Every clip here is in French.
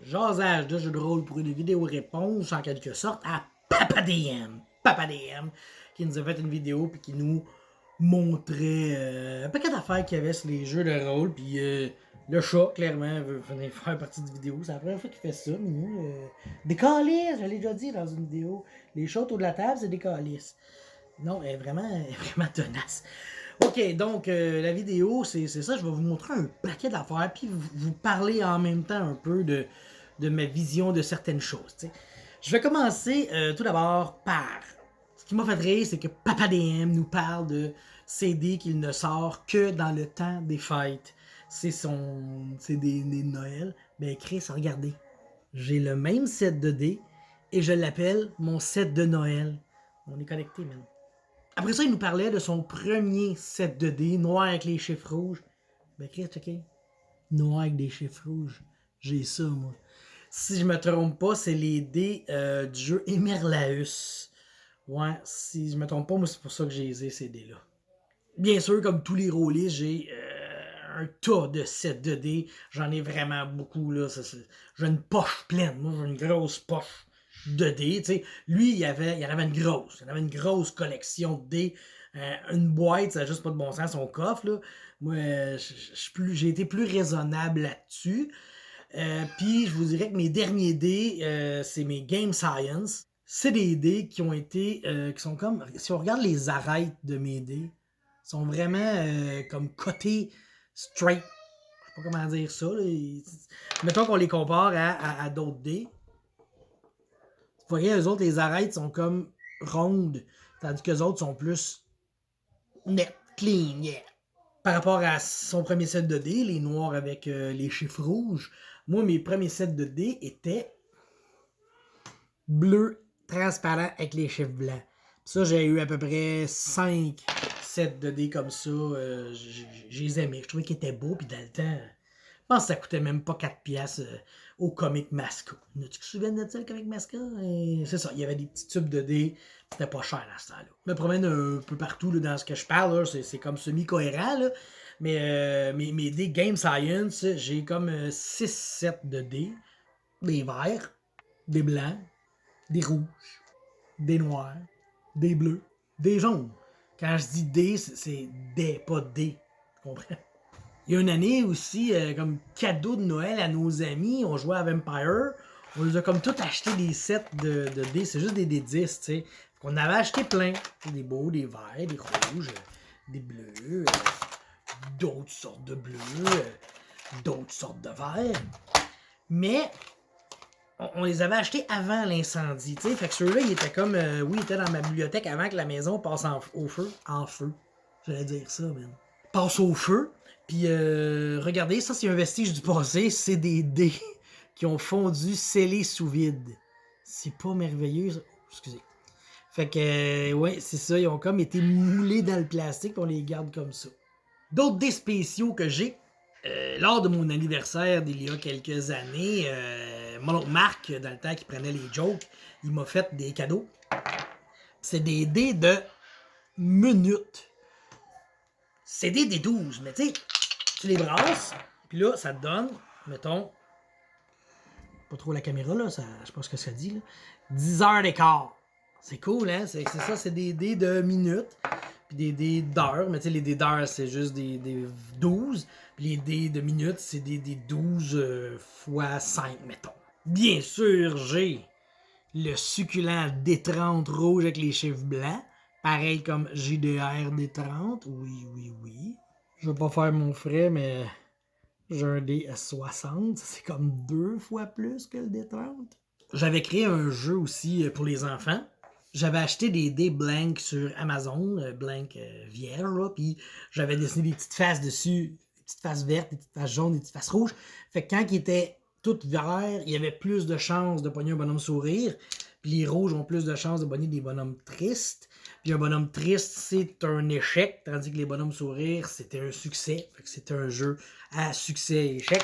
jasage de jeux de rôle pour une vidéo-réponse, en quelque sorte, à PapaDM. PapaDM, qui nous a fait une vidéo puis qui nous montrait un paquet d'affaires qu'il y avait sur les jeux de rôle. Puis le chat, clairement, veut venir faire partie de la vidéo. C'est la première fois qu'il fait ça, mais nous, des calices, je l'ai déjà dit dans une vidéo. Les chats autour de la table, c'est des calices. Non, elle est vraiment tenace. Ok, donc la vidéo, c'est ça. Je vais vous montrer un paquet d'affaires, puis vous parler en même temps un peu de ma vision de certaines choses. T'sais. Je vais commencer tout d'abord par... Ce qui m'a fait rire, c'est que PapaDM nous parle de CD qu'il ne sort que dans le temps des fêtes. C'est des Noël. Ben Chris, regardez. J'ai le même set de dés et je l'appelle mon set de Noël. On est connectés, man. Après ça, il nous parlait de son premier set de dés, noir avec les chiffres rouges. Ben Chris, ok. Noir avec des chiffres rouges. J'ai ça, moi. Si je me trompe pas, c'est les dés du jeu Emerlaus. Ouais, si je me trompe pas, moi c'est pour ça que j'ai ces dés-là. Bien sûr, comme tous les rôlistes, j'ai un tas de sets de dés. J'en ai vraiment beaucoup, là. J'ai une poche pleine. Moi, j'ai une grosse poche de dés. T'sais. Lui, il y avait une grosse collection de dés. Une boîte, ça n'a juste pas de bon sens, son coffre, là. Moi, j'ai été plus raisonnable là-dessus. Puis, je vous dirais que mes derniers dés, c'est mes Game Science. C'est des dés qui ont été, qui sont comme, si on regarde les arêtes de mes dés, sont vraiment comme cotés straight. Je sais pas comment dire ça. Là. Mettons qu'on les compare à d'autres dés. Vous voyez, eux autres, les arêtes sont comme rondes, tandis que les autres sont plus net, clean, yeah. Par rapport à son premier set de dés, les noirs avec les chiffres rouges, moi, mes premiers sets de dés étaient bleus transparents avec les chiffres blancs. Ça, j'ai eu à peu près 5 sets de dés comme ça. Je les aimais. Je trouvais qu'ils étaient beaux. Puis dans le temps, je pense que ça coûtait même pas 4 piastres au Comic Masca. Tu te souviens de ça, le Comic Masca? C'est ça. Il y avait des petits tubes de dés. C'était pas cher à ce temps-là. Je me promène un peu partout là, dans ce que je parle. C'est comme semi-cohérent. Là. Mais mes dés Game Science, j'ai comme 6 sets de dés. Des verts, des blancs, des rouges, des noirs, des bleus, des jaunes. Quand je dis des, c'est des, pas des. Tu comprends? Il y a une année aussi, comme cadeau de Noël à nos amis, on jouait à Vampire. On nous a comme tout acheté des sets de dés. C'est juste des dés 10, tu sais. On avait acheté plein. Des beaux, des verts, des rouges, des bleus, d'autres sortes de bleus, d'autres sortes de verts. Mais on les avait achetés avant l'incendie, tu sais. Fait que ceux-là, ils étaient comme... oui, ils étaient dans ma bibliothèque avant que la maison passe au feu. En feu. J'allais dire ça, man. Passe au feu. Puis, regardez, ça, c'est un vestige du passé. C'est des dés qui ont fondu scellés sous vide. C'est pas merveilleux, ça. Oh, excusez. Fait que, ouais, c'est ça. Ils ont comme été moulés dans le plastique. On les garde comme ça. D'autres dés spéciaux que j'ai. Lors de mon anniversaire d'il y a quelques années, mon oncle Marc, dans le temps qu'il prenait les jokes, il m'a fait des cadeaux. C'est des dés de minutes. C'est des dés 12, mais tu sais, tu les brasses, puis là, ça te donne, mettons, pas trop la caméra, là, ça, je sais pas ce que ça dit, là, 10 heures d'écart. C'est cool, hein? C'est ça, c'est des dés de minutes, puis des dés d'heures, mais tu sais, les dés d'heures, c'est juste des 12, puis les dés de minutes, c'est des 12 fois 5, mettons. Bien sûr, j'ai le succulent D30 rouge avec les chiffres blancs, pareil comme JDR D30, oui. Je veux pas faire mon frais, mais j'ai un D60, c'est comme 2 fois plus que le D30. J'avais créé un jeu aussi pour les enfants. J'avais acheté des dés blancs sur Amazon, blancs vierges, puis j'avais dessiné des petites faces dessus, des petites faces vertes, des petites faces jaunes, des petites faces rouges. Fait que quand ils étaient tous verts, il y avait plus de chances de pogner un bonhomme sourire, puis les rouges ont plus de chances de pogner des bonhommes tristes. Puis un bonhomme triste, c'est un échec, tandis que les bonhommes sourires, c'était un succès. Fait que c'était un jeu à succès et échec.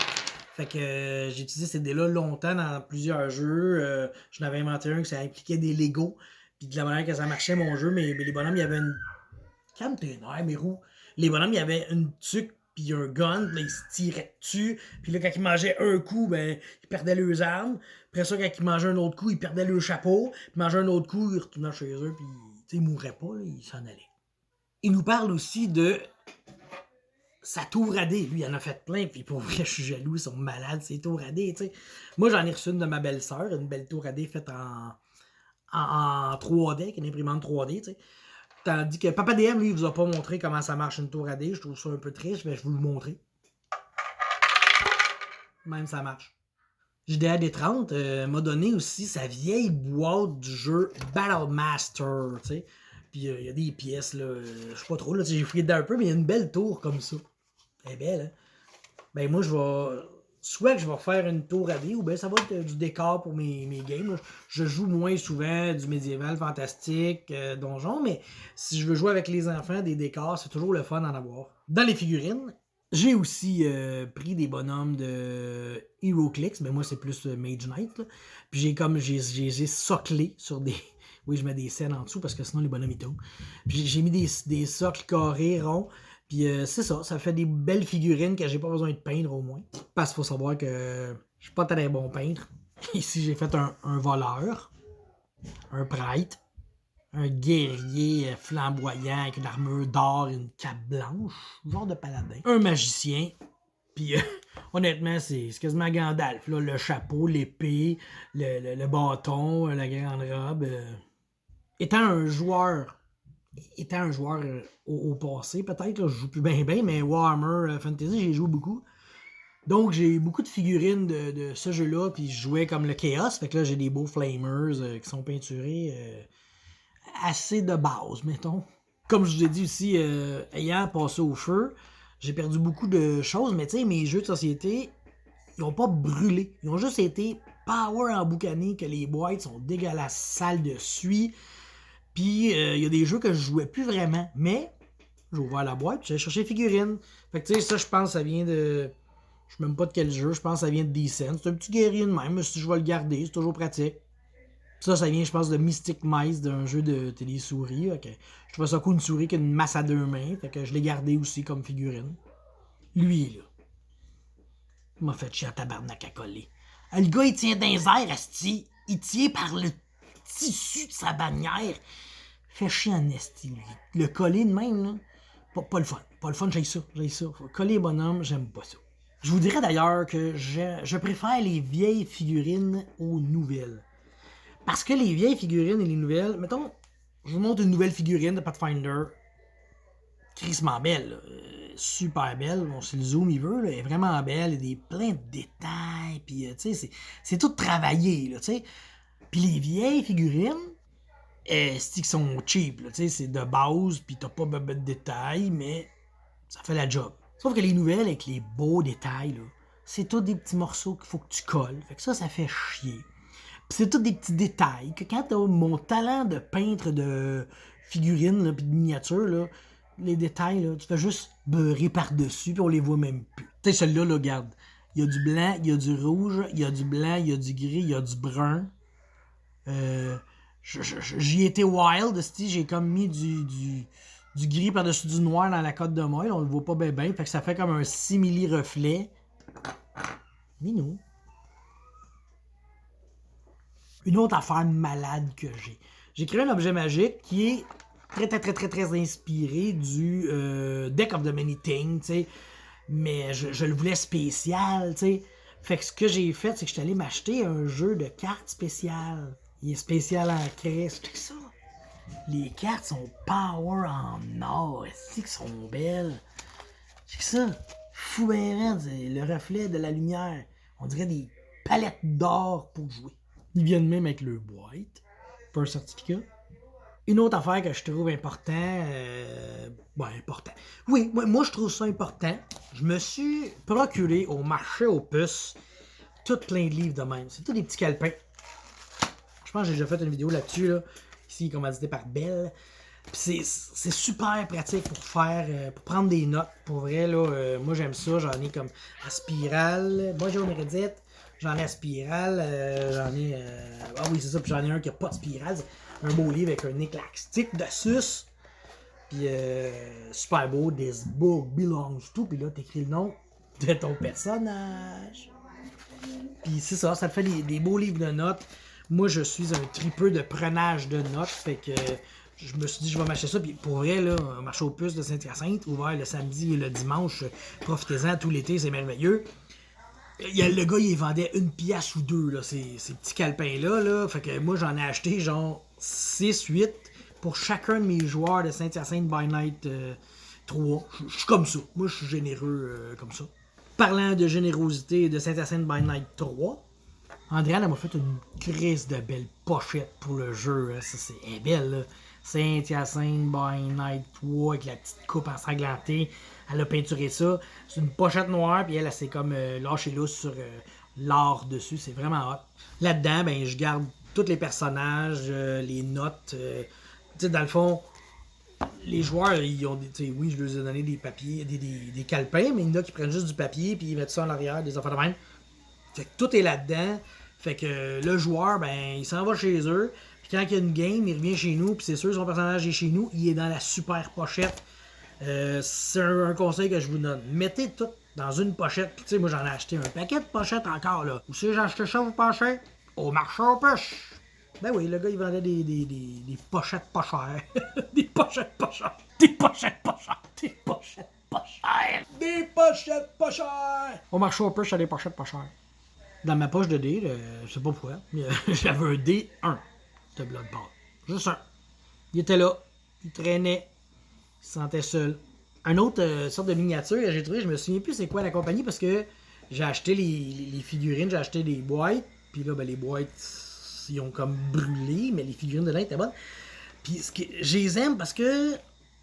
Fait que j'ai utilisé ces dés-là longtemps dans plusieurs jeux. J'en avais inventé un que ça impliquait des Legos. Puis de la manière que ça marchait, mon jeu, mais les bonhommes, il y avait une... Calme tes nerfs, mes roues. Les bonhommes, il y avait une tuque, puis il a un gun, puis là, il se tirait dessus. Puis là, quand il mangeait un coup, ben, il perdait leurs armes. Après ça, quand il mangeait un autre coup, il perdait le chapeau. Puis il mangeait un autre coup, il retournait chez eux, puis il mourrait pas, là, il s'en allait. Il nous parle aussi de sa tour à dés. Lui, il en a fait plein, puis pour vrai, je suis jaloux, ils sont malades, ces tours à dés, tu sais. Moi, j'en ai reçu une de ma belle-sœur, une belle tour à dés faite en 3D, avec une imprimante 3D, tu sais. Tandis que Papa DM, lui, il vous a pas montré comment ça marche une tour à dés. Je trouve ça un peu triste, mais je vais vous le montrer. Même ça marche. JDA D30 m'a donné aussi sa vieille boîte du jeu Battle Master, tu sais. Puis il y a des pièces, là, je sais pas trop, là, j'ai fouillé dedans un peu, mais il y a une belle tour comme ça. Elle est belle, hein? Ben moi, je vais... Soit que je vais faire une tour à dés, ou bien ça va être du décor pour mes games. Je joue moins souvent du médiéval, fantastique, donjon, mais si je veux jouer avec les enfants, des décors, c'est toujours le fun d'en avoir. Dans les figurines, j'ai aussi pris des bonhommes de HeroClix, mais moi c'est plus Mage Knight. Là. Puis j'ai soclé sur des... Oui, je mets des scènes en dessous parce que sinon les bonhommes ils tombent. Puis j'ai mis des socles carrés, ronds. Puis c'est ça fait des belles figurines que j'ai pas besoin de peindre au moins. Parce qu'il faut savoir que je suis pas très bon peintre. Ici, j'ai fait un voleur, un prêtre, un guerrier flamboyant avec une armure d'or et une cape blanche, genre de paladin, un magicien. Puis honnêtement, c'est quasiment Gandalf. Là, le chapeau, l'épée, le bâton, la grande robe. Étant un joueur au passé, peut-être, là, je joue plus bien, mais Warhammer Fantasy, j'ai joué beaucoup. Donc, j'ai beaucoup de figurines de ce jeu-là, puis je jouais comme le Chaos. Fait que là, j'ai des beaux Flamers qui sont peinturés assez de base, mettons. Comme je vous ai dit aussi, ayant passé au feu, j'ai perdu beaucoup de choses, mais tu sais, mes jeux de société, ils ont pas brûlé. Ils ont juste été power emboucanés, que les boîtes sont dégueulasses, sales de suie. Puis, il y a des jeux que je jouais plus vraiment, mais j'ai ouvert la boîte, j'ai cherché les figurines. Fait que, tu sais, ça, je pense, ça vient de... Je sais même pas de quel jeu, je pense que ça vient de Descent. C'est un petit guerrier de même, mais si je vais le garder, c'est toujours pratique. Ça vient, je pense, de Mystic Mice, d'un jeu de télé-souris. Okay. Je trouvais ça cool, une souris qui a une masse à 2 mains, fait que je l'ai gardé aussi comme figurine. Lui, là, il m'a fait chier à tabarnak à coller. Le gars, il tient dans les airs, asti. Il tient par le tissu de sa bannière. Fait chier en esti, lui. Le coller de même, là, pas le fun. Pas le fun, j'ai ça. Coller les bonhommes, j'aime pas ça. Je vous dirais d'ailleurs que je préfère les vieilles figurines aux nouvelles. Parce que les vieilles figurines et les nouvelles... Mettons, je vous montre une nouvelle figurine de Pathfinder. Crissement belle, super belle. Bon, si le zoom il veut, là, elle est vraiment belle. Il y a plein de détails. Puis, tu sais, c'est tout travaillé, là, tu sais. Puis les vieilles figurines, c'est qu'ils sont cheap, là, tu sais, c'est de base, puis t'as pas de détails, mais ça fait la job. Sauf que les nouvelles, avec les beaux détails, là, c'est tous des petits morceaux qu'il faut que tu colles. Fait que ça fait chier. Puis c'est tous des petits détails que quand t'as mon talent de peintre de figurines, là, puis de miniatures, là, les détails, là, tu fais juste beurrer par-dessus, puis on les voit même plus. Tu sais, celui-là, là, regarde. Il y a du blanc, il y a du rouge, il y a du blanc, il y a du gris, il y a du brun. J'y étais wild, j'ai comme mis du gris par-dessus du noir dans la cote de moelle, on le voit pas bien, fait que ça fait comme un simili-reflet. Minou. Une autre affaire malade que j'ai. J'ai créé un objet magique qui est très inspiré du Deck of the Many Things, tu sais. Mais je le voulais spécial, tu sais. Fait que ce que j'ai fait, c'est que je suis allé m'acheter un jeu de cartes spéciales. Il est spécial en craie, c'est ça. Les cartes sont power en or, c'est qu'ils sont belles. C'est ça. Fou ben raide, le reflet de la lumière. On dirait des palettes d'or pour jouer. Ils viennent même avec le boîte, pas un certificat. Une autre affaire que je trouve important, important. Oui, moi je trouve ça important. Je me suis procuré au marché aux puces tout plein de livres de même. C'est tous des petits calepins. Je pense que j'ai déjà fait une vidéo là-dessus, là. Ici, commandité par Belle. Puis c'est super pratique pour faire, pour prendre des notes. Pour vrai, là, moi j'aime ça. J'en ai comme à spirale. Bonjour Meredith. J'en ai à spirale. J'en ai. Ah oui, c'est ça. Puis j'en ai un qui a pas de spirale. Un beau livre avec un élastique dessus. Puis super beau, this book belongs to, puis là t'écris le nom de ton personnage. Puis c'est ça, ça te fait des beaux livres de notes. Moi je suis un tripeux de prenage de notes, fait que je me suis dit je vais m'acheter ça. Puis pour vrai, là, un marché aux puces de Saint-Hyacinthe, ouvert le samedi et le dimanche, profitez-en tout l'été, c'est merveilleux. Le gars, il vendait 1$ ou 2$, là, ces petits calepins-là. Là. Fait que moi, j'en ai acheté genre 6, 8 pour chacun de mes joueurs de Saint-Hyacinthe by Night 3. Je suis comme ça. Moi, je suis généreux comme ça. Parlant de générosité de Saint-Hyacinthe by Night 3, Andréane, elle m'a fait une crise de belle pochette pour le jeu. Hein. Ça, c'est belle, là. Saint-Hyacinthe by Night 3 avec la petite coupe ensanglantée. Elle a peinturé ça. C'est une pochette noire, puis elle s'est comme lâché lousse sur l'art dessus. C'est vraiment hot. Là-dedans, ben, je garde tous les personnages, les notes. Tu sais, dans le fond, les joueurs, ils ont des. Oui, je leur ai donné des papiers, des calepins, mais il y en a qui prennent juste du papier, puis ils mettent ça en arrière, des affaires de même. Fait que tout est là-dedans. Fait que le joueur, ben, il s'en va chez eux. Puis quand il y a une game, il revient chez nous. Puis c'est sûr, son personnage est chez nous. Il est dans la super pochette. C'est un conseil que je vous donne. Mettez tout dans une pochette. Puis tu sais, moi j'en ai acheté un paquet de pochettes encore là. Où c'est j'ai acheté ça, vous pensez? Au marché aux puces. Ben oui, le gars il vendait des pochettes pas chères. Des pochettes pas chères. Des pochettes pas chères. Des pochettes pas chères. Des pochettes pas chères. Au marché aux puces, il y a des pochettes pas chères. Dans ma poche de dés, je sais pas pourquoi, j'avais un D1 de Bloodborne. Juste un. Il était là. Il traînait. Il se sentait seul. Un autre sorte de miniature que j'ai trouvé, je me souviens plus c'est quoi la compagnie parce que j'ai acheté les figurines, j'ai acheté des boîtes, puis là, ben, les boîtes, ils ont comme brûlé, mais les figurines dedans étaient bonnes. Puis je les aime parce que,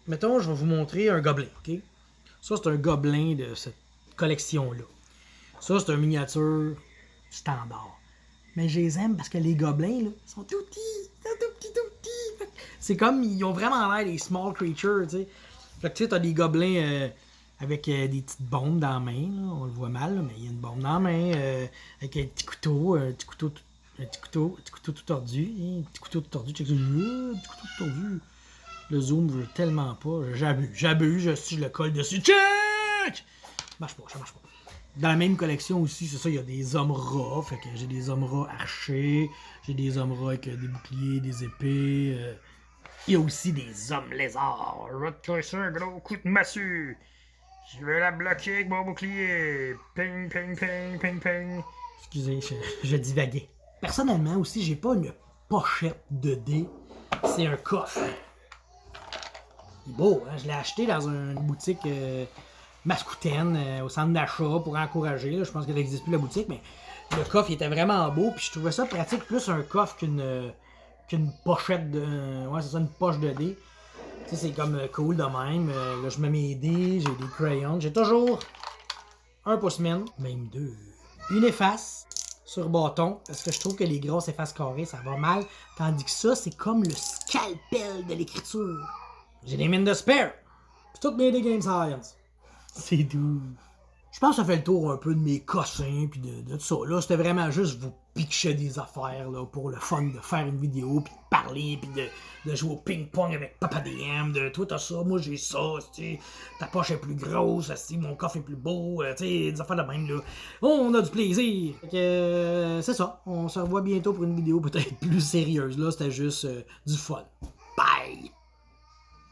mettons, je vais vous montrer un gobelin, ok? Ça, c'est un gobelin de cette collection-là. Ça, c'est un miniature standard. Mais je les aime parce que les gobelins, là, sont tout petits. Ils sont tout petits. C'est comme, ils ont vraiment l'air des small creatures, tu sais. Fait que tu sais, t'as des gobelins avec des petites bombes dans la main, là. On le voit mal, là, mais il y a une bombe dans la main, avec un petit couteau, un petit couteau tout tordu. Un petit couteau tout tordu, check ça, un petit couteau tout tordu. Le zoom veut tellement pas. J'abuse, si je le colle dessus. Check! Ça marche pas. Dans la même collection aussi, c'est ça, il y a des hommes rats. Fait que j'ai des hommes rats archers, j'ai des hommes rats avec des boucliers, des épées. Il y a aussi des hommes lézards. Je vais te casser un gros coup de massue. Je vais la bloquer avec mon bouclier. Ping, ping, ping, ping, ping. Excusez, je divaguais. Personnellement aussi, j'ai pas une pochette de dés. C'est un coffre. Il est beau, hein? Je l'ai acheté dans une boutique mascoutaine au centre d'achat pour encourager. Là. Je pense qu'elle n'existe plus la boutique, mais le coffre il était vraiment beau. Puis je trouvais ça pratique plus un coffre qu'une pochette de. Ouais, c'est ça, une poche de dés. Tu sais, c'est comme cool de même. Là, je mets mes dés, j'ai des crayons. J'ai toujours un pour semaine, même deux. Une efface sur bâton, parce que je trouve que les grosses effaces carrées, ça va mal. Tandis que ça, c'est comme le scalpel de l'écriture. J'ai des mines de spare. Puis toutes mes dés Game Science. C'est doux. Je pense que ça fait le tour un peu de mes cossins puis de tout ça. Là, c'était vraiment juste vous pitcher des affaires là, pour le fun de faire une vidéo, puis de parler, puis de jouer au ping-pong avec Papa DM, de toi t'as ça, moi j'ai ça, ta poche est plus grosse, mon coffre est plus beau, des affaires de même là. On a du plaisir. Fait que c'est ça. On se revoit bientôt pour une vidéo peut-être plus sérieuse. Là, c'était juste du fun.